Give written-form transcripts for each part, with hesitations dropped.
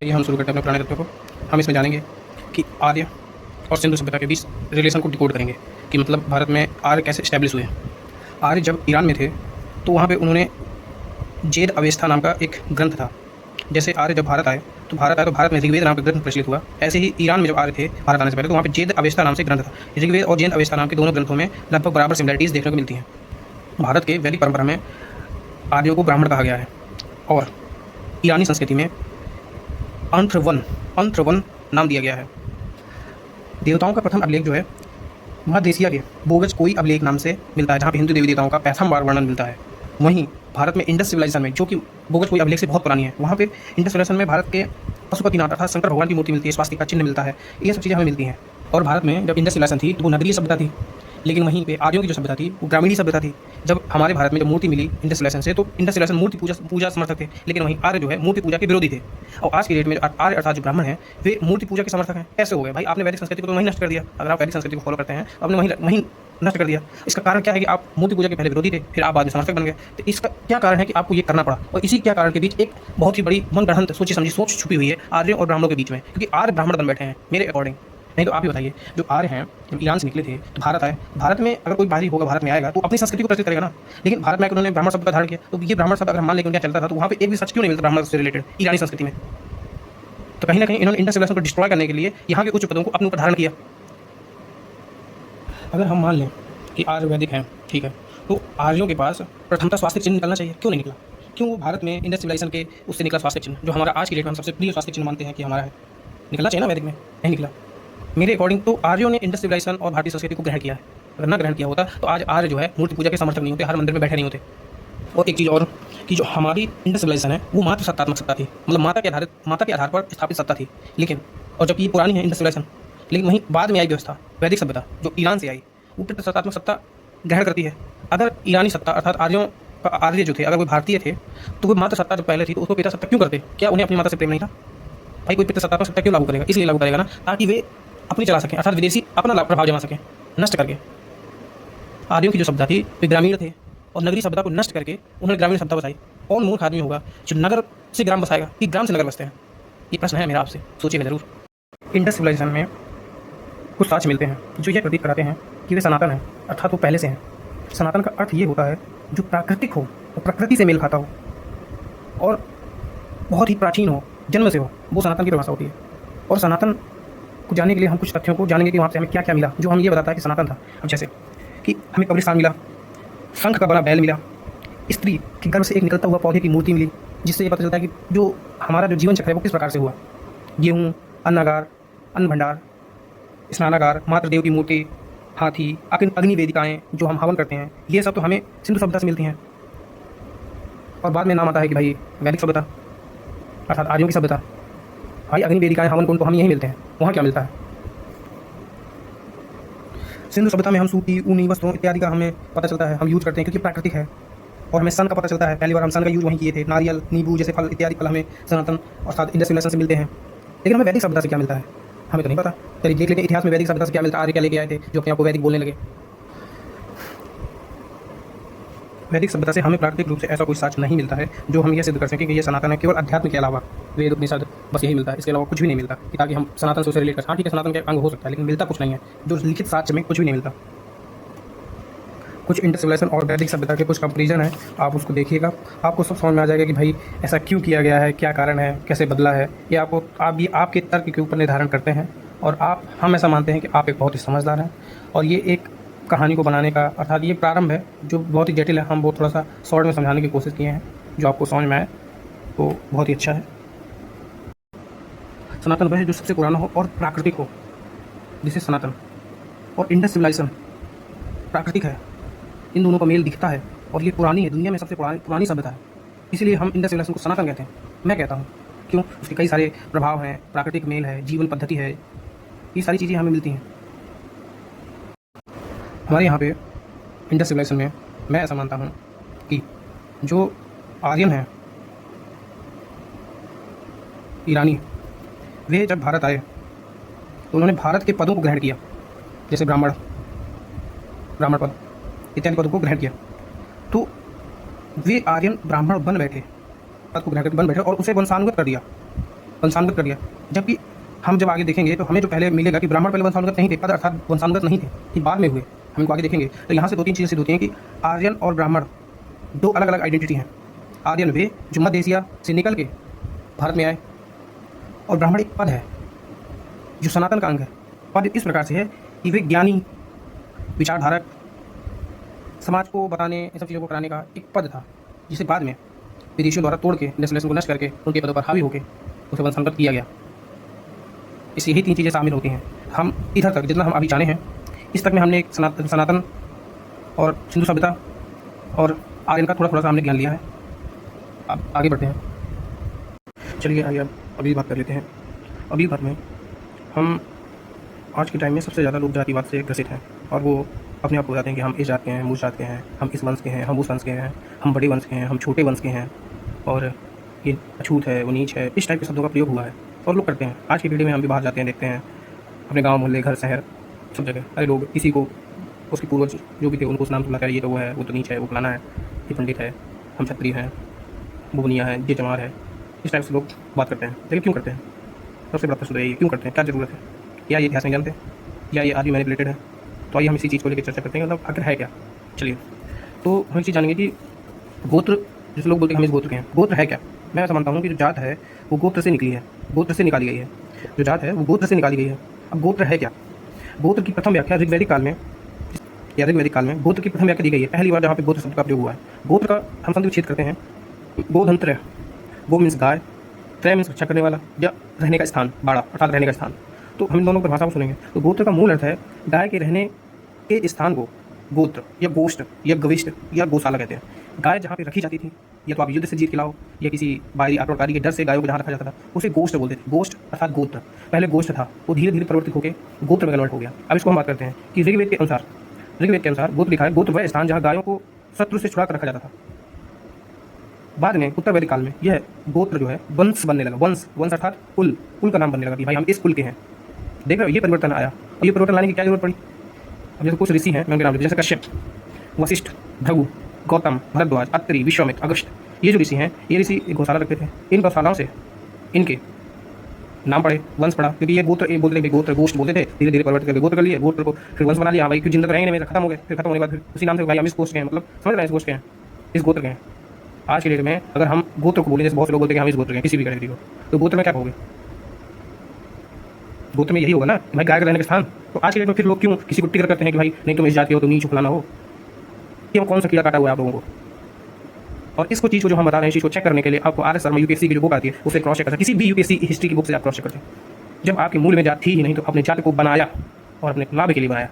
ये हम शुरू करते हैं अपने पुराने तथ्यों को। हम इसमें जानेंगे कि आर्य और सिंधु सभ्यता के बीच रिलेशन को डिकोड करेंगे कि मतलब भारत में आर्य कैसे स्टैब्लिश हुए। आर्य जब ईरान में थे तो वहाँ पे उन्होंने जेद अवेस्था नाम का एक ग्रंथ था। जैसे आर्य जब भारत आए तो भारत में ऋग्वेद नाम का ग्रंथ प्रचलित हुआ। ऐसे ही ईरान में जब आर्य थे भारत आने से पहले तो वहाँ पे जेद अवेस्था नाम से ग्रंथ था। ऋग्वेद और जेद अवेस्था नाम के दोनों ग्रंथों में लगभग बराबर सिमिलरिटीज़ देखने को मिलती हैं। भारत के वैदिक परंपरा में आर्यों को ब्राह्मण कहा गया है और ईरानी संस्कृति में अंत्रवन नाम दिया गया है। देवताओं का प्रथम अभिलेख जो है मध्य एशिया के बोगज कोई अभिलेख नाम से मिलता है, जहाँ पे हिंदू देवी देवताओं का प्रथम बार वर्णन मिलता है। वहीं भारत में इंडस सिविलाइजेशन में, जो कि बोगज कोई अभिलेख से बहुत पुरानी है, वहाँ पे इंडस सिविलाइजेशन में भारत के पशुपतिनाथ अर्थात शंकर भगवान की मूर्ति मिलती है, स्वास्तिक का चिन्ह मिलता है। ये सब चीज़ें हमें मिलती हैं। और भारत में जब इंडस सिविलाइजेशन थी तो वो नगरीय सभ्यता थी, लेकिन वहीं पे आर्यों की जो सभ्यता थी वो ग्रामीणी सभ्यता थी। जब हमारे भारत में जब मूर्ति मिली इंडस सिविलाइजेशन से तो इंडस सिविलाइजेशन मूर्ति पूजा समर्थक थे, लेकिन वहीं आर्य जो है मूर्ति पूजा के विरोधी थे। और आज की डेट में आर्य अर्थात जो ब्राह्मण है वे मूर्ति पूजा के समर्थक हैं। कैसे हो गए भाई? आपने वैदिक संस्कृति को तो वहीं नष्ट कर दिया। अगर आप वैदिक संस्कृति को फॉलो करते हैं तो आपने वहीं नष्ट कर दिया। इसका कारण क्या है कि आप मूर्ति पूजा के पहले विरोधी थे, फिर आप बाद में समर्थक बन गए। तो इसका क्या कारण है कि आपको ये करना पड़ा? और इसी क्या कारण के बीच एक बहुत ही बड़ी मनगढ़ंत सोची समझी सोच छुपी हुई है आर्यों और ब्राह्मणों के बीच में, क्योंकि आर्य ब्राह्मण बन बैठे हैं मेरे अकॉर्डिंग। नहीं तो आप ही बताइए, जो आर्य हैं जब ईरान से निकले थे तो भारत आए। भारत में अगर कोई बाहरी होगा भारत में आएगा तो अपनी संस्कृति को प्रस्तुत करेगा ना। लेकिन भारत में आकर उन्होंने ब्राह्मण शब्द का धारण किया, तो ये ब्राह्मण शब्द अगर हम मान लें कि उनका चलता था तो वहाँ पे एक भी सच क्यों नहीं मिलता ब्राह्मण से रिलेटेड ईरानी संस्कृति में? तो कहीं ना कहीं इन्होंने इंडस सिविलाइजेशन को डिस्ट्रॉय करने के लिए यहाँ के उच्च पदों को अपने ऊपर धारण किया। अगर हम मान लें कि आर्य वैदिक हैं, ठीक है, तो आर्यों के पास प्रथमतः स्वास्थ्य चिन्ह निकलना चाहिए। क्यों नहीं निकला? क्यों वो भारत में इंडस सिविलाइजेशन के उससे निकला स्वास्थ्य चिन्ह, जो हमारा आज की डेट में हम सबसे प्रिय स्वास्थ्य चिन्ह मानते हैं कि हमारा है? निकलना चाहिए ना वैदिक में, नहीं निकला। मेरे अकॉर्डिंग तो आर्यों ने इंडस सिविलाइजेशन और भारतीय संस्कृति को ग्रहण किया है। अगर ना ग्रहण किया होता तो आज आर्य जो है मूर्ति पूजा के समर्थक नहीं होते, हर मंदिर में बैठे नहीं होते। और एक चीज़ और कि जो हमारी इंडस सिविलाइजेशन है वो मात्र सत्तात्मक सत्ता थी, मतलब माता के आधार पर स्थापित सत्ता थी। लेकिन और जबकि ये पुरानी है इंडस सिविलाइजेशन, लेकिन वहीं बाद में आई व्यवस्था वैदिक सभ्यता जो ईरान से आई, वो सत्तात्मक सत्ता ग्रहण करती है। अगर ईरानी सत्ता अर्थात आर्यों का आर्य जो थे अगर वो भारतीय थे तो वो मात्र सत्ता जब पहले थी तो उसको पिता सत्ता क्यों करते? क्या उन्हें अपनी माता से प्रेम नहीं था? भाई कोई पिता सत्तात्मक सत्ता क्यों लागू करेगा? इसलिए लागू करेगा ना ताकि वे अपनी चला सकें, अर्थात विदेशी अपना प्रभाव जमा सकें नष्ट करके। आर्यों की जो सभ्यता थी वे ग्रामीण थे और नगरीय सभ्यता को नष्ट करके उन्होंने ग्रामीण सभ्यता बसाई। कौन मूर्ख आदमी होगा जो नगर से ग्राम बसाएगा कि ग्राम से नगर बसते हैं? ये प्रश्न है मेरा आपसे, सोचिएगा जरूर। इंडस सिविलाइजेशन में कुछ साक्ष्य मिलते हैं जो ये प्रतीत कराते हैं कि वे सनातन हैं, अर्थात वो पहले से हैं। सनातन का अर्थ ये होता है जो प्राकृतिक हो और प्रकृति से मेल खाता हो और बहुत ही प्राचीन हो, जन्म से हो, वो सनातन की परिभाषा होती है। और सनातन को जानने के लिए हम कुछ तथ्यों को जानेंगे कि वहाँ से हमें क्या क्या मिला जो हम ये बताता है कि सनातन था। अब जैसे कि हमें कब्रिस्तान मिला, शंख का बना बैल मिला, स्त्री के गर्भ से एक निकलता हुआ पौधे की मूर्ति मिली, जिससे ये पता चलता है कि जो हमारा जो जीवन चक्र है वो किस प्रकार से हुआ। गेहूँ, अन्नागार, अन्न भंडार, स्नानागार, मातृदेव की मूर्ति, हाथी, अग्नि वेदिकाएँ जो हम हवन करते हैं, ये सब तो हमें सिंधु सभ्यता से मिलती हैं। और बाद में नाम आता है कि भाई वैदिक सभ्यता अर्थात आर्यों की सभ्यता। भाई अग्नि वेदिकाएँ, हवन कुंड तो हम यहीं मिलते हैं, वहाँ क्या मिलता है? सिंधु सभ्यता में हम सूती, ऊनी वस्त्रों इत्यादि का हमें पता चलता है, हम यूज करते हैं क्योंकि प्राकृतिक है। और हमें सन का पता चलता है, पहली बार हम सन का यूज वहीं किए थे। नारियल, नींबू जैसे फल इत्यादि फल हमें सनातन और साथ इंडस सिविलाइजेशन से मिलते हैं। लेकिन हमें वैदिक सभ्यता से क्या मिलता है हमें तो नहीं पता। चलिए देख लेते हैं इतिहास में वैदिक सभ्यता से क्या मिलता है। आर्य क्या लेके आए थे जो अपने आप को वैदिक बोलने लगे। वैदिक सभ्यता से हमें प्राकृतिक रूप से ऐसा कोई साक्ष्य नहीं मिलता है जो हम ये सिद्ध कर सकें कि ये सनातन है। केवल अध्यात्म के अलावा वेद उपनिषद बस यही मिलता है, इसके अलावा कुछ भी नहीं मिलता कि ताकि हम सनातन से उसे रिलेट कर। हाँ ठीक है, सनातन के अंग हो सकता है लेकिन मिलता कुछ नहीं है। जो लिखित साक्ष्य में कुछ भी नहीं मिलता। कुछ इंडस सिविलाइजेशन और वैदिक सभ्यता के कुछ कंपेरिजन है, आप उसको देखिएगा, आपको सब समझ में आ जाएगा कि भाई ऐसा क्यों किया गया है, क्या कारण है, कैसे बदला है। ये आपके तर्क के ऊपर निर्धारण करते हैं। और हम ऐसा मानते हैं कि आप एक बहुत ही समझदार हैं और ये एक कहानी को बनाने का अर्थात ये प्रारंभ है जो बहुत ही जटिल है। हम वो थोड़ा सा शॉर्ट में समझाने की कोशिश किए हैं, जो आपको समझ में आए तो बहुत ही अच्छा है। सनातन वह है जो सबसे पुराना हो और प्राकृतिक हो, जिसे सनातन। और इंडस सिविलाइजेशन प्राकृतिक है, इन दोनों का मेल दिखता है और ये पुरानी है, दुनिया में सबसे पुरानी सभ्यता है। इसीलिए हम इंडस सिविलाइजेशन को सनातन कहते हैं। मैं कहता हूँ क्यों? उसके कई सारे प्रभाव हैं, प्राकृतिक मेल है, जीवन पद्धति है, ये सारी चीज़ें हमें मिलती हैं हमारे यहाँ पे इंडस सिविलाइजेशन में। मैं ऐसा मानता हूँ कि जो आर्यन हैं ईरानी, वे जब भारत आए तो उन्होंने भारत के पदों को ग्रहण किया, जैसे ब्राह्मण पद इत्यादि पदों को ग्रहण किया। तो वे आर्यन ब्राह्मण बन बैठे, पद को ग्रहण कर बन बैठे और उसे वंशानुगत कर दिया। वंशानुगत कर दिया। जबकि हम जब आगे देखेंगे तो हमें जो पहले मिलेगा कि ब्राह्मण पहले वंशानुगत नहीं थे, पद अर्थात वंशानुगत नहीं थे, ये बाद में हुए। हम इनको आगे देखेंगे तो यहाँ से 2-3 चीज़ें सिद्ध होती हैं कि आर्यन और ब्राह्मण 2 अलग अलग आइडेंटिटी हैं। आर्यन वे जो मध्य एशिया से निकल के भारत में आए, और ब्राह्मण एक पद है जो सनातन का अंग है। पद इस प्रकार से है कि वे ज्ञानी, विचारधारक, समाज को बताने, इन सब चीज़ों को कराने का एक पद था, जिसे बाद में विदेशियों द्वारा तोड़ के, इंडस्ट्रियलाइजेशन को नष्ट करके उनके पदों पर हावी होकर उसे वंशानुगत किया गया। इस यही 3 चीज़ें शामिल होती हैं। हम इधर तक जितना हम अभी जाने हैं, इस तक में हमने एक सनातन और सिंधु सभ्यता और आर्यन का थोड़ा सा हमने ज्ञान लिया है। अब आगे बढ़ते हैं। चलिए आइए अब अभी बात कर लेते हैं। अभी बात में हम आज के टाइम में सबसे ज़्यादा लोग जातिवाद से ग्रसित हैं, और वो अपने आप को बताते हैं कि हम इस जात के हैं, हम उस जात के हैं, हम इस वंश के हैं, हम उस वंश के हैं, हम बड़े वंश के हैं, हम छोटे वंश के हैं, और ये अछूत है, वो नीच है। इस टाइप के शब्दों का प्रयोग हुआ है और लोग करते हैं। आज की पीढ़ी में हम भी बाहर जाते हैं, देखते हैं अपने गाँव, मोहल्ले, घर, शहर, सब जगह अरे लोग किसी को उसके पूर्वज जो भी थे उनको उस नाम से बुलाते हैं, ये तो वो है, वो तो नीच है, वो फलाना है, ये पंडित है, हम क्षत्रिय हैं, वो बनिया है, ये चमार है। इस टाइप से लोग बात करते हैं। लेकिन क्यों करते हैं? सबसे बड़ा प्रश्न तो यही, क्यों करते हैं? क्या ज़रूरत है? या ये इतिहास नहीं जानते, या ये आदमी मैनिपुलेटेड है? तो आइए हम इसी चीज़ को लेकर चर्चा करते हैं, मतलब आखिर है क्या। चलिए, तो हम एक चीज़ जानेंगे कि गोत्र, जैसे लोग बोलते हैं हम इस गोत्र के हैं, गोत्र है क्या? मैं ऐसा मानता हूँ कि जो जात है वो गोत्र से निकली है, गोत्र से निकाली गई है। जो जात है वो गोत्र से निकाली गई है। अब गोत्र है क्या? गोत्र की प्रथम व्याख्या ऋग्वैदिक काल में गोत्र की प्रथम व्याख्या दी गई है। पहली बार जहाँ पे गोत्र शब्द का प्रयोग हुआ है। गोत्र का हम संधि विच्छेद करते हैं। गोधंत्र, गो मीन्स गाय, त्रय मीन्स रक्षा करने वाला या रहने का स्थान, बाड़ा अर्थात रहने का स्थान। तो हम इन दोनों परिभाषा को सुनेंगे तो गोत्र का मूल अर्थ है गाय के रहने के स्थान को गोत्र या गोष्ठ या गविष्ठ या गौशाला कहते हैं। गाय जहाँ पे रखी जाती थी, या तो आप युद्ध से जीत खिलाओ या किसी बाहरी आक्रमणकारी के डर से गायों को जहाँ रखा जाता था उसे गोष्ठ बोलते थे। गोष्ठ अर्थात गोत्र। पहले गोष्ठ था, वो धीरे धीरे परिवर्तित होकर गोत्र में कन्वर्ट हो गया। अब इसको हम बात करते हैं कि ऋग्वेद के अनुसार गोत्र लिखा है, गोत्र वह स्थान जहाँ गायों को शत्रु से छुड़ा कर रखा जाता था। बाद में उत्तर वैदिक काल में यह गोत्र जो है वंश बनने लगा। वंश अर्थात कुल का नाम बनने लगा कि भाई हम इस कुल के हैं। देख रहे हो, ये परिवर्तन आया। और ये परिवर्तन लाने की क्या जरूरत पड़ी? अब जैसे कुछ ऋषि हैं, मैं उनके नाम लेते जैसे कश्यप, वशिष्ठ, भृगु, गौतम, भरद्वाज, अत्रि, विश्वामित्र, अगस्त्य। ये जो ऋषि हैं, ये ऋषि एक गौशाला रखते थे। इन गौशालाओं से इनके नाम पड़े, वंश पड़ा, क्योंकि ये गोत्र बोलते थे, गोत्र गोष्ठ बोलते थे, धीरे धीरे परिवर्तित करके गोत्र कर लिए, गोत्र को फिर वंश बना लिया। भाई क्यों जिंदा रहेंगे नहीं, खत्म हो गए, फिर खत्म होने के बाद फिर उसी नाम से भाई हम इस गोष्ठ के हैं, मतलब समझ रहे हैं, इस गोष्ठ के हैं, इस गोत्र के हैं। आज के डेट में अगर हम गोत्र को बोलें, जैसे बहुत से लोग बोलते हैं कि हम इस गोत्र के हैं, किसी भी कैटेगरी को, तो गोत्र में क्या कहोगे? गोत्र में यही होगा ना भाई, गाय का रहने का स्थान। तो आज के डेट में फिर लोग क्यों किसी को टिकर करते हैं कि भाई नहीं तुम इस जाति हो, तुम नीच फलाना हो? ये कौन सा कीड़ा काटा हुआ है आप लोगों को? और इसको चीज़ को जो हम बता रहे हैं, इस चीज़ को चेक करने के लिए आपको RS शर्मा यूपीएससी की जो बुक आती है उसे क्रॉस चेक करते हैं। किसी भी यूपीएससी हिस्ट्री की बुक से आप क्रॉस चेक करते हैं। जब आपके मूल में जात थी ही नहीं, तो अपने जात को बनाया और अपने लाभ के लिए बनाया।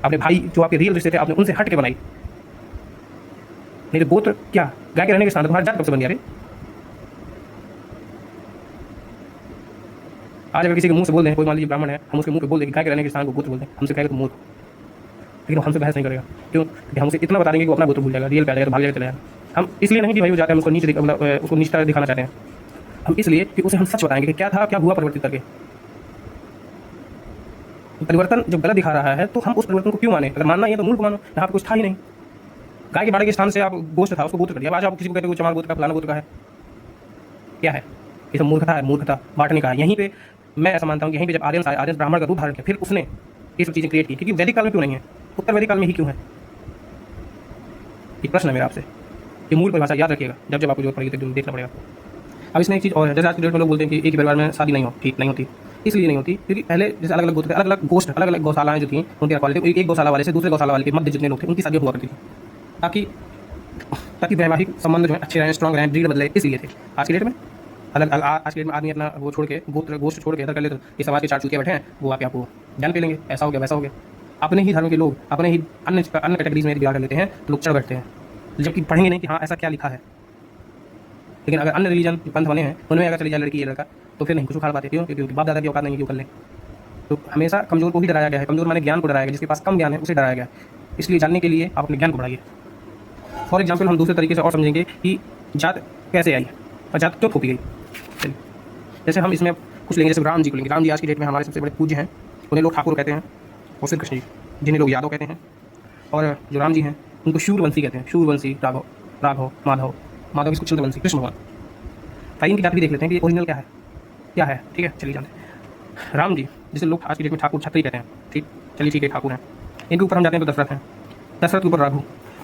अपने भाई जो आपके रियल रिश्ते थे, आपने उनसे हट के बनाई। नहीं तो गोत्र क्या, गाय के रहने के स्थान तुम्हारा जात कब से बन गया रे? आज अगर किसी के मुंह से बोल दें, कोई मान लीजिए ब्राह्मण है, हम उसके मुंह पे बोल दें कि गाय के रहने के स्थान को गोत्र बोलते हैं, हमसे कहेगा तो मूर्ख। लेकिन वो हमसे बहस नहीं करेगा। क्यों? क्योंकि हम उसे इतना बता देंगे कि वो अपना गोत्र भूल जाएगा, रियल पे आ जाएगा, तो भाग जाएगा, चला जाएगा। हम इसलिए नहीं कि भाई वो जाते हैं उसको नीचे उसको नीचता दिखाना चाहते हैं। हम इसलिए कि उसे हम सच बताएंगे कि क्या था, क्या हुआ परिवर्तित करके। परिवर्तन जब गलत दिखा रहा है तो हम उस परिवर्तन को क्यों माने? अगर मानना है तो मूल को मानो, यहाँ पर कुछ था ही नहीं। गाय के बाड़े के स्थान से आप गोष्ठ था, उसको गोत्र कर दिया। आज आप किसी को कहते हो चमार गोत्र का, फलाना गोत्र का है, क्या है? ये सब मूर्खता है, मूर्खता बांटने का है। यहीं पे मैं ऐसा मानता हूँ कि यहीं पे जब आर्यन ब्राह्मण का रूप धारण किया, फिर उसने ये सब चीज़ें क्रिएट की। क्योंकि वैदिक काल में क्यों नहीं है, उत्तर वैदिक काल में ही क्यों है? एक प्रश्न है मेरा आपसे। ये मूल परिभाषा याद रखिएगा, जब आपको जरूरत पड़ेगी तो देखना पड़ेगा। अब इसमें एक चीज़ और है, जैसे आज के डेट में लोग बोलते हैं कि एक ही परिवार में शादी नहीं होती। इसलिए नहीं होती क्योंकि पहले जैसे अलग अलग गोत्र थे, अलग अलग गोष्ठ, अलग अलग गौशालाएं जो थी उनके रखवाले थे। एक गौशाला वाले से दूसरे गौशाला वाले के मध्य जितने लोग थे उनकी शादी हुआ करती थी, ताकि वैवाहिक संबंध जो है अच्छे रहें, स्ट्रॉन्ग रहें, ब्रीड बदले, इसलिए थे। आज के डेट में आज के डेट में आदमी अपना वो छोड़ के गोष्ठ छोड़ के इधर कर ले, तो ये समाज के चार चूतिया बैठे हैं, वो आके आपको जान पे लेंगे, ऐसा हो गया वैसा हो गया। अपने ही धर्म के लोग अपने ही अन्य कैटेगरीज में बिगाड़ कर लेते हैं, तो लोग चढ़ बैठते हैं, जबकि पढ़ेंगे नहीं कि हाँ ऐसा क्या लिखा है। लेकिन अगर अन्य रिलीजन पंथ बने हैं, उनमें अगर चली जाए लड़की या लड़का, तो फिर नहीं कुछ उखाड़ पाते। क्यों? क्योंकि बाप दादा की औकात नहीं, क्यों कर लें। तो हमेशा कमजोर को ही डराया गया है, कमजोर माने ज्ञान को डराया गया, जिसके पास कम ज्ञान है उसे डराया गया। इसलिए जानने के लिए आप अपने ज्ञान को बढ़ाइए। फॉर एग्जाम्पल हम दूसरे तरीके से और समझेंगे कि जात कैसे आई और जात क्यों थोपी गई। चलिए, जैसे हम इसमें कुछ लेंगे, जैसे राम जी को लेंगे। राम जी आज की डेट में हमारे सबसे बड़े पूज्य हैं, उन्हें लोग ठाकुर कहते हैं, और श्री कृष्ण जी जिन्हें लोग यादव कहते हैं। और जो राम जी हैं उनको शूरवंशी कहते हैं, शूरवंशी, राघव, माधव, इसको चंद्रवंशी, कृष्ण भगवान। भाई इनकी जात भी देख लेते हैं कि ओरिजिनल क्या है। क्या है, ठीक है, चलिए जानते हैं। राम जी, जिसे लोग आज की डेट में ठाकुर छत्री कहते हैं, ठीक, चलिए ठीक है, ठाकुर हैं। इनके ऊपर हम जाते हैं तो दशरथ हैं, दशरथ के ऊपर रघु,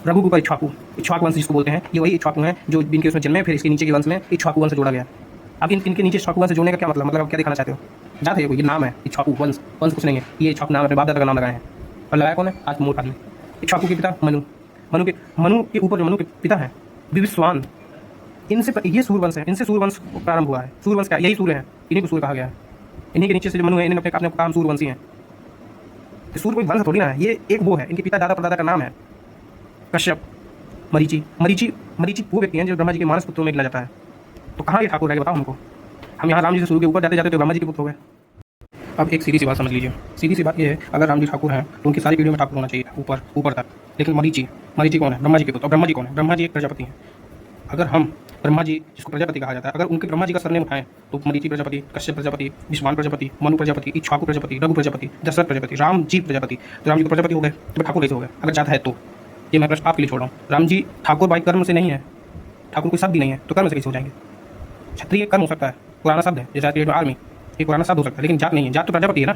रघु के ऊपर इक्ष्वाकु, इक्ष्वाकु वंश जिसको बोलते हैं, ये वही इक्ष्वाकु हैं जो इनके उसमें जन्मे, फिर इसके नीचे के वंश में इक्ष्वाकु वंश जोड़ा गया। अब इनके नीचे इक्ष्वाकु वंश जोड़ने का क्या मतलब आप क्या दिखाना चाहते हो? जानते हो ये नाम है इक्ष्वाकु वंश, वंश कुछ नहीं है, ये इक्ष्वाकु नाम अपने बाप दादा का नाम लगाए हैं। और लगाया कौन है? आज मूर्ख आदमी। इक्ष्वाकु के पिता मनु, मनु के ऊपर जो मनु के पिता हैं विविस्वान, इनसे ये सूर्यवंश है, इनसे सूर्यवंश प्रारंभ हुआ है। सूर्यवंश क्या, यही सूर्य है, इन्हीं को सूर्य कहा गया है। इन्हीं के नीचे से जो मनु है, इन्होंने अपने काम सूर्यवंशी हैं। तो सूर्य कोई वंश थोड़ी ना है, ये एक वो है, इनके पिता दादा परदादा का नाम है कश्यप। मरीचि, मरीचि वो व्यक्ति हैं जो ब्रह्मा जी के मानस पुत्रों में गिना जाता है। तो कहाँ ये ठाकुर रह गए बताओ हमको? हम यहाँ राम जी से सूर्य के ऊपर जाते जाते तो ब्रह्मा जी के पुत्र हो गए। अब एक सीधी सी बात समझ लीजिए, सीधी सी बात ये है, अगर राम जी ठाकुर हैं तो उनकी सारी पीढ़ी में ठाकुर होना चाहिए, ऊपर तक। लेकिन मरीचि कौन है? ब्रह्मा जी के पुत्र। और ब्रह्मा जी कौन है? ब्रह्मा जी एक प्रजापति हैं। अगर हम ब्रह्मा जी, जिसको प्रजापति कहा जाता है, अगर उनके ब्रह्मा जी का सरनेम उठाएं तो मरीचि प्रजापति, कश्यप प्रजापति, विश्वान प्रजापति, मनु प्रजापति, इक्ष्वाकु प्रजापति, रघु प्रजापति, दशरथ प्रजापति, राम जी प्रजापति। तो राम जी तो प्रजापति हो गए, तो ठाकुर कैसे हो गए अगर जाता है तो? ये मैं प्रश्न आपके लिए छोड़ रहा हूँ। राम जी ठाकुर भाई कर्म से नहीं है, ठाकुर कोई शब्द भी नहीं है, तो कर्म से कैसे हो जाएंगे? क्षत्रिय कर्म हो सकता है, पुराना शब्द है, जैसे आर्मी, ये पुराना शब्द हो सकता है, लेकिन जात नहीं है। जात तो प्रजापति है ना,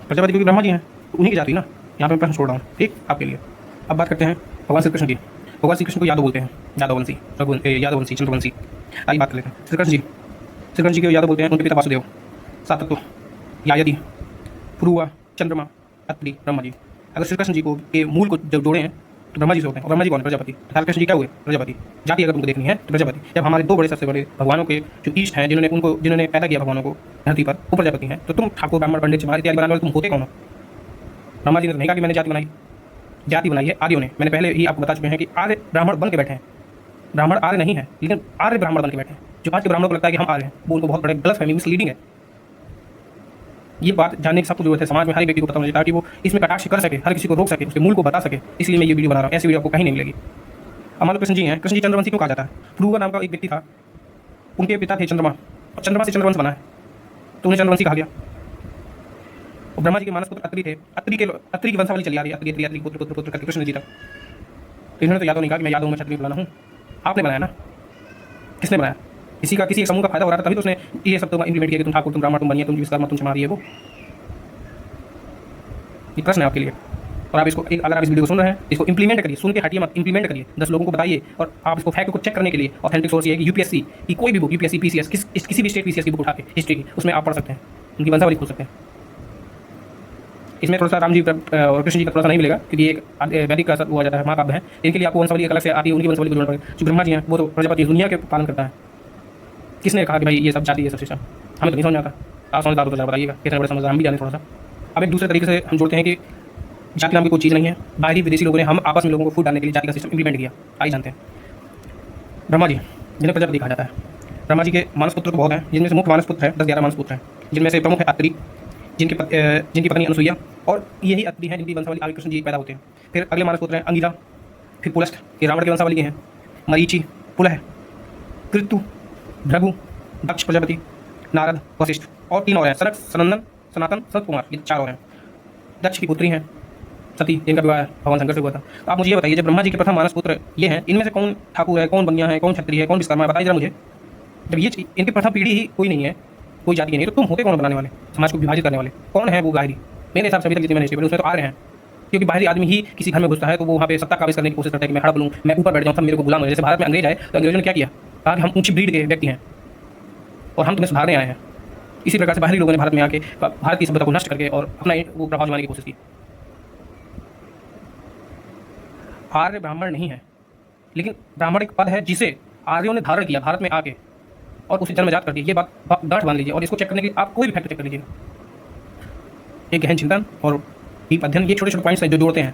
प्रजापति क्योंकि ब्रह्मा जी हैं तो उन्हीं की जाति ना। यहाँ पे मैं प्रश्न छोड़ रहा हूँ, ठीक, आपके लिए। अब बात करते हैं भगवान श्री कृष्ण की। भगवान श्री कृष्ण को यादव बोलते हैं, यादववंशी, यादववंशी, चंद्रवंशी। आइए बात कर लेते हैं श्री कृष्ण जी को यादव बोलते हैं। उनके पिता वासुदेव, सातत्व, यायदी, पुरुवा, चंद्रमा, अत्रि, ब्रह्मा जी। अगर श्री कृष्ण जी को के मूल को जब जोड़े हैं तो ब्रह्मा जी से होते हैं। और ब्रह्मा जी कौन है? प्रजापति। कृष्ण जी क्या हुए? प्रजापति। जाति अगर तुमको देखनी है तो प्रजापति। जब हमारे दो बड़े सबसे बड़े भगवानों के जो ईष्ट हैं, जिन्होंने पैदा किया भगवानों को धरती पर, वो प्रजापति हैं। तो तुम ठाकुर, ब्राह्मण, पंडित, चमार इत्यादि बनाने वाले तुम होते कौन हो? ब्रह्मा जी ने नहीं कहा कि मैंने जाति बनाई, जाति बनाई है आर्यों ने। मैंने पहले ही आपको बता चुके हैं कि आर्य ब्राह्मण बन के बैठे हैं। ब्राह्मण आर्य नहीं है, लेकिन आर्य ब्राह्मण बन के बैठे हैं। जो आज के ब्राह्मणों को लगता है कि हम आर्य हैं, वो उनको बहुत बड़े गलत फहमी, मिसलीडिंग है। ये बात जानने की सबको जरूरत है, समाज में हर एक व्यक्ति को पता होना चाहिए, ताकि वो इसमें कटाक्ष कर सके, हर किसी को रोक सके, उसके मूल को बता सके। इसलिए मैं ये वीडियो बना रहा हूँ, ऐसी वीडियो आपको कहीं नहीं मिलेगी। अब मान लो कृष्ण जी हैं, कृष्ण जी चंद्रवंशी क्यों कहा जाता है? ध्रुव नाम का एक व्यक्ति था, उनके पिता थे चंद्रमा, और चंद्रमा से चंद्रवंश बना है, तो उन्हें चंद्रवंशी कहा गया। और ब्रह्मा जी के मानस पुत्र अत्रि थे, अत्रि की वंशावली चली आ रही है, अत्रि पुत्र करके कृष्ण जी तक। तो इन्होंने तो यादव नहीं कहा कि मैं यादव में क्षत्रिय बुलाना हूँ, आपने बनाया ना। किसने बनाया? किसी एक समूह का फायदा हो रहा था, तभी तो उसने ये सब तो इंप्लीमेंट किया कि तुम ठाकुर, तुम ब्राह्मण, तुम बनिए, तुम विश्वकर्मा, तुम चमारी है। वो ये प्रश्न है आपके लिए। और आप इसको अगर आप इस वीडियो को सुन रहे हैं, इसको इंप्लीमेंट करिए, सुन के हटिए मत, इंप्लीमेंट करिए, 10 लोगों को बताइए। और आप इसको फैक्ट को चेक करने के लिए ऑथेंटिक सोर्स ये है कि यूपीएससी की कोई भी बुक, यूपीएससी, पीसीएस, किसी भी स्टेट पीसीएस की बुक उठा के हिस्ट्री की, उसमें आप पढ़ सकते हैं, उनकी वंशावली खोल सकते हैं। इसमें थोड़ा सा राम जी और कृष्ण जी का थोड़ा सा नहीं मिलेगा, क्योंकि एक वैदिक का हुआ जाता है, महाकाव्य है। इनके लिए आपको वंशावली एक अलग से आती है, उनकी वंशावली को जोड़ना पड़ेगा। जो ब्रह्मा जी हैं वो तो प्रजापति दुनिया के पालन करता है। किसने कहा कि भाई ये सब जाति, ये सब सिस्टम? हमें तो नहीं समझ आता। आप समझदार हो तो बताइएगा, कितने बड़े समझदार हम भी जाने थोड़ा सा। अब एक दूसरे तरीके से हम जोड़ते हैं कि जाति नाम की कोई चीज़ नहीं है, बाहरी विदेशी लोगों ने हम आपस में लोगों को फूट डालने के लिए जाति का सिस्टम इंप्लीमेंट किया। आइए जानते हैं। ब्रह्मा जी, जिन्हें प्रजापति कहा जाता है, ब्रह्मा जी के मानस पुत्र बहुत हैं, जिनमें से मुख्य मानस पुत्र है 10-11 मानस पुत्र हैं, जिनमें से प्रमुख है अत्रि, जिनकी पत्नी अनुसुईया, और यही अत्रि हैं जिनकी वंशावली आगे कृष्ण जी पैदा होते हैं। फिर अगले मानस पुत्र हैं अंगिरा, फिर पुलस्त, ये रावण की वंशावली के हैं, मरीचि, पुलह, कृतु, भृगु, दक्ष प्रजापति, नारद, वशिष्ठ, और 3 और हैं, सनक, सनंदन, सनातन, सनत कुमार, ये 4 और हैं। दक्ष की पुत्री हैं सती, जिनका विवाह भगवान शंकर से हुआ था। तो आप मुझे ये बताइए, जब ब्रह्मा जी के प्रथम मानस पुत्र ये हैं, इनमें से कौन ठाकुर है, कौन बनिया है, कौन क्षत्रिय है, कौन विश्वकर्मा है? बताइए जरा मुझे। जब ये इनकी प्रथम पीढ़ी ही कोई नहीं है, कोई जाति नहीं, तो तुम होते कौन बनाने वाले, समाज को विभाजित करने वाले? कौन है वो बाहरी? मेरे हिसाब से अभी तक जितने मैंने हिस्ट्री पढ़ी उसमें तो आ रहे हैं, क्योंकि बाहरी आदमी ही किसी घर में घुसता है तो वो वहाँ पे सत्ता काबिज करने की कोशिश करता है कि मैं खड़ा बोलूँ, मैं ऊपर बैठ जाऊँ, सब मेरे को गुलाम हो। जैसे भारत में अंग्रेज आए तो अंग्रेजों ने क्या किया? कहा कि हम ऊंची ब्रीड के व्यक्ति हैं और हम तुम्हें सुधारने आए हैं। इसी प्रकार से बाहरी लोगों ने भारत में आके भारत की सभ्यता को नष्ट करके और अपना वो प्रभाव जमाने की कोशिश की। आर्य ब्राह्मण नहीं है, लेकिन ब्राह्मण एक पद है जिसे आर्यों ने धारण किया भारत में आके और उसे जन्मजात कर दिया। ये बात गांठ बांध लीजिए, और इसको चेक करने के लिए आप कोई भी फैक्ट चेक कर लीजिएगा। एक गहन चिंतन और डीप अध्ययन, ये छोटे छोटे पॉइंट्स हैं जो जोड़ते हैं।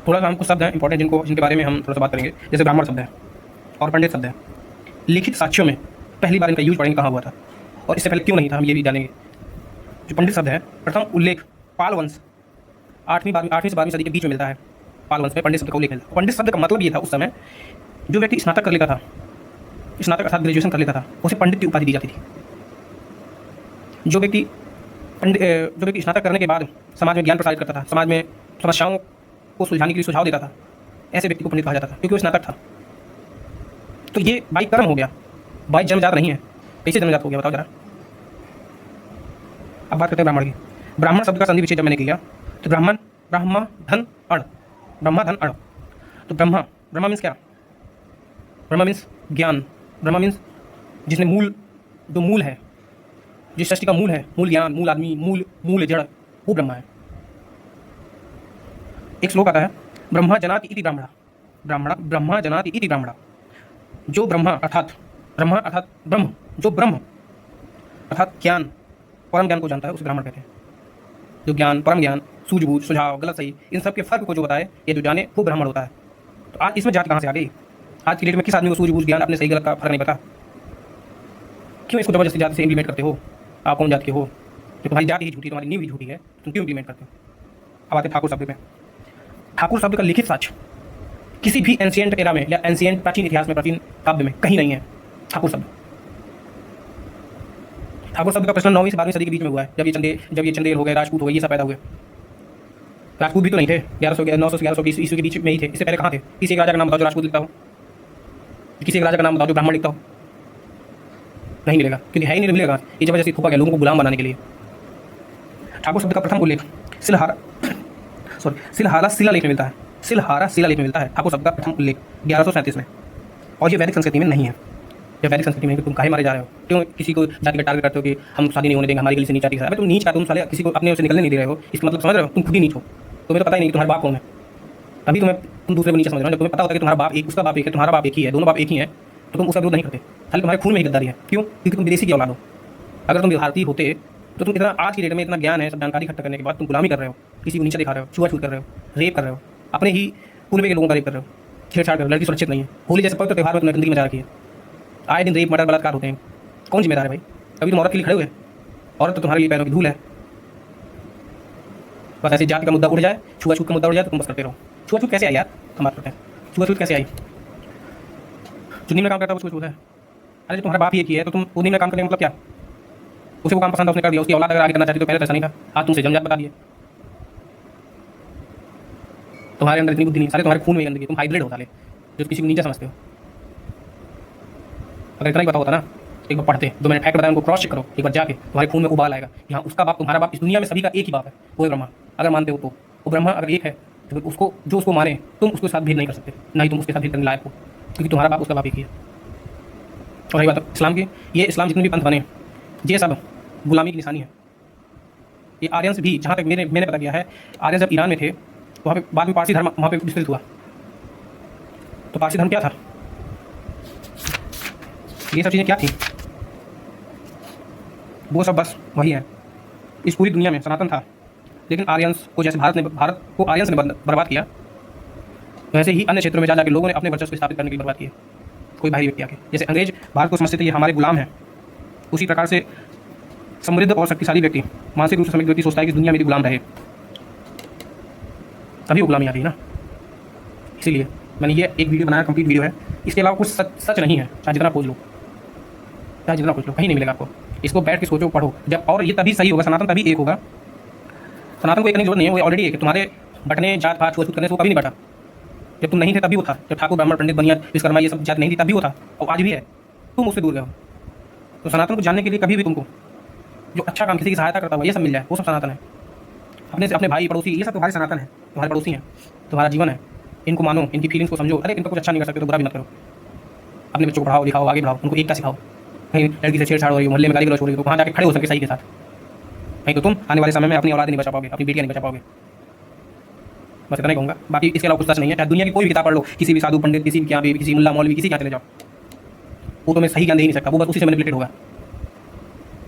थोड़ा सा हमको शब्द हैं इंपॉर्टेंट जिनके बारे में हम थोड़ा सा बात करेंगे, जैसे ब्राह्मण शब्द है और पंडित शब्द है। लिखित साक्ष्यों में पहली बार इनका यूज पढ़ेंगे कहाँ हुआ था और इससे पहले क्यों नहीं था, हम ये भी जानेंगे। जो पंडित शब्द है, प्रथम उल्लेख पाल वंश 8वीं से 12वीं सदी के बीच में मिलता है। पाल वंश में पंडित शब्द का उल्लेख मिलता है। पंडित शब्द का मतलब ये था उस समय, जो व्यक्ति स्नातक कर लेता था, स्नातक अर्थात ग्रेजुएशन कर लेता था, उसे पंडित की उपाधि दी जाती थी। जो व्यक्ति स्नातक करने के बाद समाज में ज्ञान प्रसारित करता था, समाज में समस्याओं को सुलझाने के लिए सुझाव देता था, ऐसे व्यक्ति को पंडित कहा जाता था, क्योंकि वो स्नातक था। तो ये बाई कर्म हो गया, बाई जन्मजात नहीं है। कैसे जन्मजात हो गया बताओ जरा। अब बात करते हैं ब्राह्मण की। ब्राह्मण शब्द का संधि विच्छेद जब मैंने किया तो ब्राह्मण, ब्रह्मा धन अण, ब्रह्मा धन अण। तो ब्रह्मा, ब्रह्मा मीन्स क्या? ब्रह्मा मीन्स ज्ञान, ब्रह्मा मीन्स जिसने मूल, जो मूल है, जिस सृष्टि का मूल है, मूल ज्ञान, मूल आदमी, मूल जड़, वो ब्रह्मा है। एक श्लोक आता है, ब्रह्मा जनाति इति ब्राह्मणा, ब्रह्मा जनाति इति ब्राह्मणा। जो ब्रह्मा अर्थात ब्रह्म, जो ब्रह्म अर्थात ज्ञान, परम ज्ञान को जानता है उसे ब्राह्मण कहते हैं। जो ज्ञान, परम ज्ञान, सूझबूझ, सुझाव, गलत सही, इन सब के फर्क को जो बताए, ये जो जाने वो ब्राह्मण होता है। तो आज इसमें जात कहाँ से आ गई? आज की डेट में किस आदमी को सूझबूझ, ज्ञान, अपने सही गलत का फर्क नहीं पता? क्यों इसको जबरदस्ती जाति से इम्प्लीमेंट करते हो? आप कौन जात के हो? जो तुम्हारी जाति ही झूठी, तुम्हारी नींव ही झूठी है, तुम क्यों इम्प्लीमेंट करते हो? अब आते ठाकुर शब्द पे। ठाकुर शब्द का लिखित साक्ष्य किसी भी एंशिएंट एरा में या एंशिएंट प्राचीन इतिहास में, प्राचीन काव्य में कहीं नहीं है ठाकुर शब्द। ठाकुर शब्द का प्रचलन 9वीं से 12वीं सदी के बीच में हुआ है, जब ये चंदेल हो गए, राजपूत हो गए, ये सब पैदा हुए। राजपूत भी तो नहीं थे, 900 से 1100 ईस्वी के बीच में ही थे। इससे पहले कहाँ थे? किसी एक राजा का नाम बताओ जो राजपूत लिखता हो, किसी एक राजा का नाम बताओ जो ब्राह्मण लिखता हो। नहीं मिलेगा, क्योंकि है ही नहीं, मिलेगा। ये जबरदस्ती थोपा गया लोगों को गुलाम बनाने के लिए। ठाकुर शब्द का प्रथम उल्लेख सिलहारा शिलालेख में मिलता है। सिलहारा शिलालेख में मिलता है ठाकुर शब्द का प्रथम उल्लेख 1137 में। और ये वैदिक संस्कृति में नहीं है। ये वैदिक संस्कृति में तुम काहे मारे जा रहे हो? क्यों किसी को जाति का टारगेट करते हो कि हम शादी नहीं होने देंगे, हमारी गली से नीच जाति का? अबे तुम नीच का, तुम साले किसी को अपने से निकलने नहीं दे रहे हो, इसका मतलब समझ रहे हो? तुम खुद ही नीच हो। तुम्हें तो पता ही नहीं कि तुम्हारा बाप कौन है। अभी तुम दूसरे को नीचे समझ रहे हो। जब तुम्हें पता होता है कि तुम्हारा बाप एक, उसका बाप एक है, तुम्हारा बाप एक ही है, दोनों बाप एक ही है, तो तुम उसका विरोध नहीं करते। खाली तुम्हारे खून में ही गद्दारी है। क्यों? क्योंकि तुम विदेशी की औलाद हो। अगर तुम भारतीय होते तो तुम इतना, आज की डेट में इतना ज्ञान है, सब जानकारी इकट्ठा करने के बाद तुम गुलामी कर रहे हो, किसी को नीचे दिखा रहे हो, छुआछूत कर रहे हो, रेप कर रहे हो, अपने ही पूर्व के लोगों का रेप कर रहे हो, छेड़छाड़ कर रहे हो। लड़की सुरक्षित नहीं है। होली जैसे पवित्र त्यौहार में तुमने गंदगी मचा रखी है। आए दिन रेप, मर्डर, बलात्कार होते हैं। कौन जिम्मेदार है भाई? अभी तुम औरत के लिए खड़े हुए? औरत तो तुम्हारे लिए पैरों की धूल है। बस ऐसे जाति का मुद्दा उड़ जाए, छुआछूत का मुद्दा उड़ जाए तो तुम बस करते रहो। छुआछूत कैसे आई यार? हम बात करते हैं, छुआछूत कैसे आई? चुन्नी में काम करता है वो छुआछूत है? अरे तुम्हारा बाप ही एक ही है, तो तुम उन्हीं में काम करने का मतलब क्या? उसे वो काम पसंद था, उसने कर दिया। उसकी औलाद अगर आगे करना चाहती तो पहले तो ऐसा नहीं था। आज तुमसे जमजात बता दिए। तुम्हारे अंदर इतनी बुद्धि नहीं, सारे तुम्हारे खून में गंदगी, तुम हाइब्रिड हो साले, जो किसी को नीचे समझते हो। अगर इतना ही पता होता ना, एक बार पढ़ते, 2 मिनट फैक्ट बताया उनको, क्रॉस चेक करो एक बार जाके, तुम्हारे खून में उबाल आएगा। यहाँ उसका बाप, तुम्हारा बाप, इस दुनिया में सभी का एक ही बाप है, वो है ब्रह्मा। अगर मानते हो तो वो ब्रह्मा अगर एक है तो उसको, जो उसको माने, तुम उसके साथ भेद नहीं कर सकते, ना ही तुम उसके साथ भेद करने लायक हो, क्योंकि तुम्हारा बाप, उसका बाप एक ही है। और रही बात इस्लाम की, ये इस्लाम जितने भी पंथ बने, ये सब गुलामी की निशानी है। ये आर्यंस भी, जहाँ तक मैंने पता किया है, आर्यंस जब ईरान में थे तो वहाँ पे बाद में पारसी धर्म वहाँ पे विस्तृत हुआ। तो पारसी धर्म क्या था? ये सब चीज़ें क्या थी? वो सब बस वही है। इस पूरी दुनिया में सनातन था, लेकिन आर्यंस को, जैसे भारत को आर्यंस ने बर्बाद किया, वैसे ही अन्य क्षेत्रों में जा जाकर लोगों ने अपने वर्चस्व स्थापित करने के लिए बर्बाद किए, कोई बाहरी व्यक्ति आके। जैसे अंग्रेज भारत को समझते थे ये हमारे गुलाम हैं, उसी प्रकार से समृद्ध और शक्तिशाली व्यक्ति, मानसिक रूप से समृद्ध व्यक्ति सोचता है कि दुनिया मेरी गुलाम रहे, तभी वो गुलामी आ गई ना। इसीलिए मैंने ये एक वीडियो बनाया, कंप्लीट वीडियो है। इसके अलावा कुछ सच नहीं है, चाहे जितना खोज लो, कहीं नहीं मिलेगा आपको। इसको बैठ के सोचो, पढ़ो जब, और ये तभी सही होगा, सनातन तभी एक होगा। सनातन को एक करने की जरूरत नहीं है, वो ऑलरेडी एक है। तुम्हारे बटने, जात पात, छुआछूत करने से वो कभी नहीं बटा। जब तुम नहीं थे तभी वो था, जब ठाकुर, ब्राह्मण, पंडित, बनिया, विश्वकर्मा ये सब जात नहीं थी तभी वो था, और आज भी है। तुम उससे दूर गए हो। तो सनातन को जानने के लिए कभी भी तुमको जो अच्छा काम, किसी की सहायता करता हुआ, ये सब मिल जाए, वो सब सनातन है। अपने से अपने भाई, पड़ोसी, ये सब तुम्हारे सनातन है, तुम्हारे पड़ोसी हैं, तुम्हारा जीवन है। इनको मानो, इनकी फीलिंग्स को समझो। अरे इनका कुछ अच्छा नहीं कर सकते तो बुरा भी मत करो। अपने बच्चों को पढ़ाओ, लिखाओ, आगे बढ़ाओ, उनको एकता सिखाओ। कहीं लड़की से छेड़छाड़ हो रही है, मोहल्ले में गाली गलौज हो रही है, तो वहाँ जाके खड़े हो सके सही के साथ। नहीं तो तुम आने वाले समय में अपनी औलाद नहीं बचा पाओगे, अपनी बेटियाँ नहीं बचा पाओगे। बस इतना ही कहूँगा, बाकी इसके अलावा कुछ सच नहीं है। चाहे दुनिया की कोई भी किताब पढ़ लो, किसी भी साधु पंडित, किसी भी, भी किसी मुल्ला मौलवी, किसी के यहाँ चले जाओ, वो तुम्हें सही ज्ञान दे ही नहीं सकता, वो बस उसी से मैनिपुलेटेड होगा।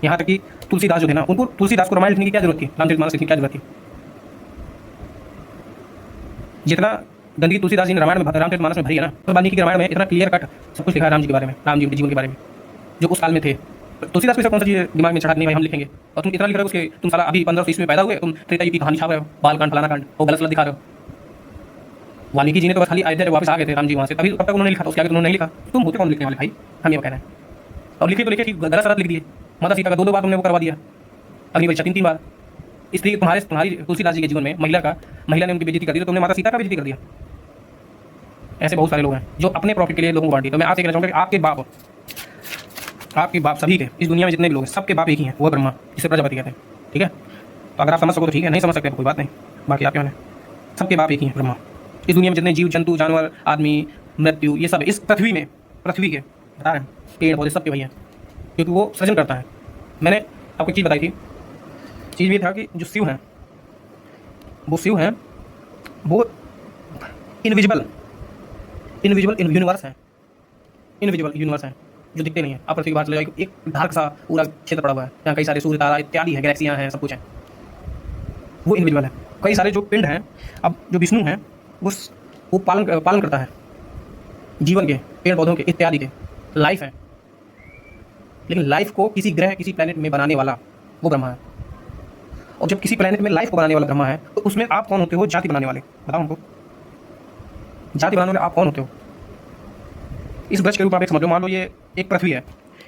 यहाँ तक कि तुलसीदास जो थे ना, उनको तुलसीदास को रामायण लिखने की क्या जरूरत थी, रामचरितमानस लिखने की क्या जरूरत थी? जितना गंदगी तुलसीदास जी ने रामायण में, रामचरितमानस में भरी है ना, तो वाल्मीकि के रामायण में इतना क्लियर कट सब कुछ लिखा है राम जी के बारे में, राम जी के जीवन के बारे में, जो उस काल में थे। तुलसीदास पे कौन सा चीज़ दिमाग में चढ़ा नहीं भाई हम लिखेंगे, और तुम इतना लिख रहे हो उसके, तुम साला अभी 1500 ईस्वी में पैदा हुए, तुम त्रेता युग की कहानी छाप रहे हो, बालकांड, फलाना कांड, वो गलत दिखा रहे हो। वाल्मीकि जी ने तो बस खाली अयोध्या वापस आ गए थे राम जी वहाँ से, तभी तब तक उन्होंने लिखा था, उसके आगे उन्होंने नहीं लिखा। तुम होते कौन लिखने वाले भाई? हम ये कह रहे हैं। और लिखे तो लिखे कि गलत सलत लिख दिए। माता सीता का 2 बार तुमने वो करवा दिया, अग्नि परीक्षा 3 बार। इसलिए तुम्हारी तुलसीदास जी के जीवन में महिला ने उनकी बेइज्जती कर दी, तो तुमने माता सीता का बेइज्जती कर दिया। ऐसे बहुत सारे लोग हैं जो अपने प्रॉफिट के लिए लोगों को बांट दिए। तो मैं आपसे कहना चाहूँगा कि आपके बाप आपके बाप सभी के, इस दुनिया में जितने भी लोग हैं सबके बाप एक ही हैं, वो है ब्रह्मा, जिसे प्रजापति कहते हैं। ठीक है, तो अगर आप समझ सको तो ठीक है, नहीं समझ सकते तो कोई बात नहीं, बाकी आपके मैंने सबके बाप एक ही हैं ब्रह्मा। इस दुनिया में जितने जीव जंतु जानवर आदमी मृत्यु ये सब इस पृथ्वी में, पृथ्वी के बता रहे हैं, पेड़ पौधे सबके वही हैं, क्योंकि वो सृजन करता है। मैंने आपको एक चीज़ बताई थी, चीज़ ये था कि जो शिव हैं, वो शिव हैं, वो इनविजिबल यूनिवर्स हैं, इनविजिबल यूनिवर्स हैं, जो दिखते नहीं है। आप पृथ्वी के बाहर चले जाइए, एक डार्क सा पूरा क्षेत्र पड़ा हुआ है, जहाँ कई सारे सूर्य तारा इत्यादि है, गैलेक्सियाँ हैं, सब कुछ है, वो इनविजिबल है। कई सारे जो पिंड हैं, अब जो विष्णु हैं वो पालन करता है जीवन के, पेड़ पौधों के इत्यादि के, लाइफ है, लेकिन लाइफ को किसी ग्रह किसी प्लैनेट में बनाने वाला वो ब्रह्मा है। और जब किसी प्लैनेट में लाइफ को बनाने वाला ब्रह्मा है, तो उसमें आप कौन होते हो? जाति बनाने वाले। बताओ हमको, जाति बनाने वाले आप कौन होते हो? इस ब्रश के रूप में आप एक समझ लो, मान लो ये एक पृथ्वी है,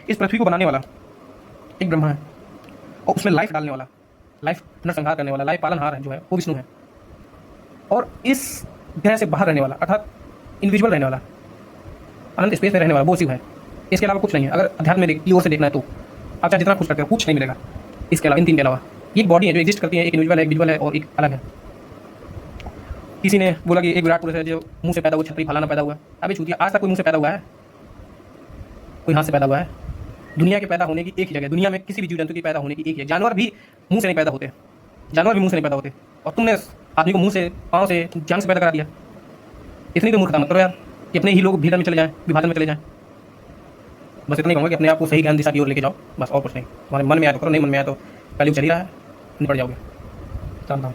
इस पृथ्वी को बनाने वाला एक ब्रह्मा है, और उसमें लाइफ डालने वाला, लाइफ नरसंहार करने वाला, लाइफ पालनहार है जो है वो विष्णु है। और इस ग्रह से बाहर रहने वाला अर्थात इनविजिबल रहने वाला, अनंत स्पेस में रहने वाला वो शिव है। इसके अलावा कुछ नहीं है। अगर अध्यात्म की ओर से देखना है तो आप चाहे जितना कुछ करते हो कुछ नहीं मिलेगा इसके अलावा, इन तीन के अलावा। ये एक बॉडी है जो एग्जिस्ट करती है, एक इनविजिबल है, एक विजुअल है और एक अलग है। किसी ने बोला कि एक विराट पुरुष है जो मुंह से पैदा हुआ, छतरी फलाना पैदा हुआ। अभी छूटिए, आज तक कोई मुंह से पैदा हुआ है? कोई हाथ से पैदा हुआ है? दुनिया के पैदा होने की एक ही जगह, दुनिया में किसी भी जीव जंतु की पैदा होने की एक ही है। जानवर भी मुंह से नहीं पैदा होते, जानवर भी मुंह से नहीं पैदा होते, और तुमने आदमी को मुंह से, पाँव से, जान से पैदा करा दिया। इतनी तो मूर्खता मत करो यार कि अपने ही लोग भीतर में चले जाएं, विभाजन में चले जाएं। बस इतना ही कहूँगा कि अपने आप को सही ज्ञान दिशा की ओर लेके जाओ, बस और कुछ नहीं। तुम्हारे मन में आया तो करो, नहीं मन में आया तो कलयुग चल ही रहा है, निपट जाओगे। राम राम।